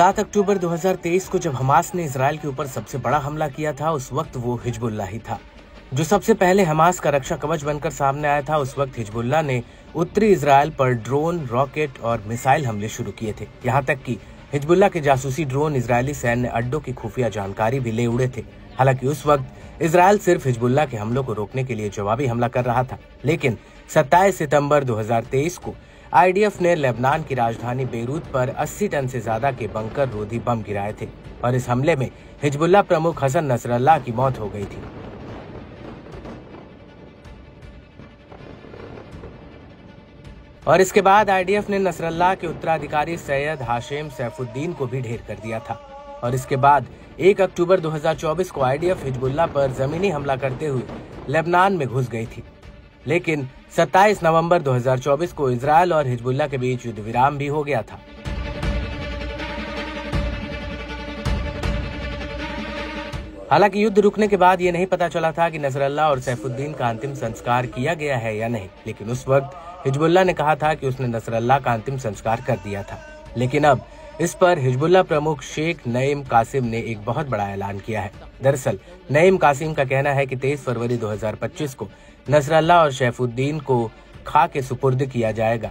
7 अक्टूबर 2023 को जब हमास ने इजराइल के ऊपर सबसे बड़ा हमला किया था, उस वक्त वो हिजबुल्लाह ही था जो सबसे पहले हमास का रक्षा कवच बनकर सामने आया था। उस वक्त हिजबुल्लाह ने उत्तरी इजराइल पर ड्रोन, रॉकेट और मिसाइल हमले शुरू किए थे। यहाँ तक कि हिजबुल्लाह के जासूसी ड्रोन इजरायली सैन्य अड्डों की खुफिया जानकारी भी ले उड़े थे। हालांकि उस वक्त इजराइल सिर्फ हिजबुल्लाह के हमलों को रोकने के लिए जवाबी हमला कर रहा था, लेकिन 27 सितंबर 2023 को आईडीएफ ने लेबनान की राजधानी बेरूत पर 80 टन से ज्यादा के बंकर रोधी बम गिराए थे और इस हमले में हिजबुल्लाह प्रमुख हसन नसरल्लाह की मौत हो गई थी। और इसके बाद आईडीएफ ने नसरल्लाह के उत्तराधिकारी सैयद हाशेम सैफुद्दीन को भी ढेर कर दिया था। और इसके बाद 1 अक्टूबर 2024 को आईडीएफ हिजबुल्लाह पर जमीनी हमला करते हुए लेबनान में घुस गई थी, लेकिन 27 नवंबर 2024 को इजरायल और हिजबुल्लाह के बीच युद्ध विराम भी हो गया था। हालांकि युद्ध रुकने के बाद ये नहीं पता चला था कि नसरल्लाह और सैफुद्दीन का अंतिम संस्कार किया गया है या नहीं, लेकिन उस वक्त हिजबुल्लाह ने कहा था कि उसने नसरल्लाह का अंतिम संस्कार कर दिया था। लेकिन अब इस पर हिजबुल्लाह प्रमुख शेख नईम कासिम ने एक बहुत बड़ा ऐलान किया है। दरअसल नईम कासिम का कहना है कि 23 फरवरी 2025 को नसरल्लाह और सैफुद्दीन को खा के सुपुर्द किया जाएगा।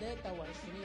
23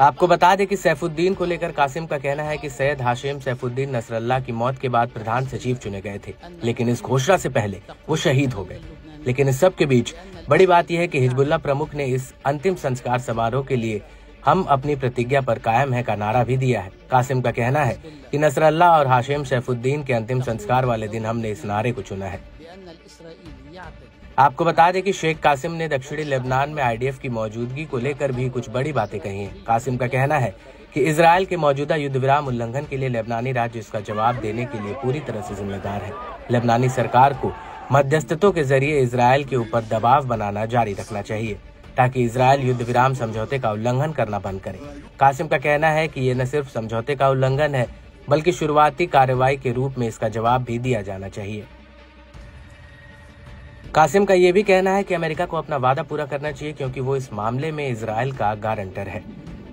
आपको बता दें कि सैफुद्दीन को लेकर कासिम का कहना है कि सैयद हाशिम सैफुद्दीन नसरल्लाह की मौत के बाद प्रधान सचिव चुने गए थे, लेकिन इस घोषणा से पहले वो शहीद हो गए। लेकिन इस सब के बीच बड़ी बात यह है कि हिजबुल्लाह प्रमुख ने इस अंतिम संस्कार समारोह के लिए हम अपनी प्रतिज्ञा पर कायम है का नारा भी दिया है। कासिम का कहना है कि नसरल्लाह और हाशिम सैफुद्दीन के अंतिम संस्कार वाले दिन हमने इस नारे को चुना है। आपको बता दें कि शेख कासिम ने दक्षिणी लेबनान में आईडीएफ की मौजूदगी को लेकर भी कुछ बड़ी बातें कही हैं। कासिम का कहना है कि इजराइल के मौजूदा युद्ध विराम उल्लंघन के लिए लेबनानी राज्य इसका जवाब देने के लिए पूरी तरह से जिम्मेदार है। लेबनानी सरकार को मध्यस्थतों के जरिए इजराइल के ऊपर दबाव बनाना जारी रखना चाहिए ताकि इजराइल युद्ध विराम समझौते का उल्लंघन करना बंद करे। कासिम का कहना है कि ये न सिर्फ समझौते का उल्लंघन है, बल्कि शुरुआती कार्रवाई के रूप में इसका जवाब भी दिया जाना चाहिए। कासिम का ये भी कहना है कि अमेरिका को अपना वादा पूरा करना चाहिए, क्योंकि वो इस मामले में इजराइल का गारंटर है।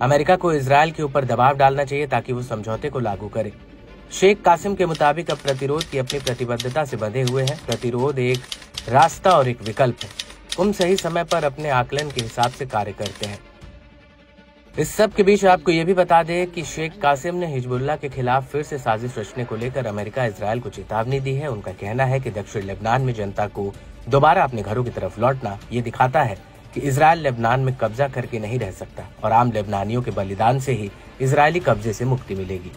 अमेरिका को इजराइल के ऊपर दबाव डालना चाहिए ताकि वो समझौते को लागू करे। शेख कासिम के मुताबिक अब प्रतिरोध की अपनी प्रतिबद्धता से बंधे हुए हैं। प्रतिरोध एक रास्ता और एक विकल्प है। तुम सही समय पर अपने आकलन के हिसाब से कार्य करते हैं। इस सब के बीच आपको ये भी बता दें कि शेख कासिम ने हिजबुल्लाह के खिलाफ फिर से साजिश रचने को लेकर अमेरिका इजराइल को चेतावनी दी है। उनका कहना है कि दक्षिण लेबनान में जनता को दोबारा अपने घरों की तरफ लौटना ये दिखाता है कि इजराइल लेबनान में कब्जा करके नहीं रह सकता और आम लेबनानियों के बलिदान से ही इजरायली कब्जे से मुक्ति मिलेगी।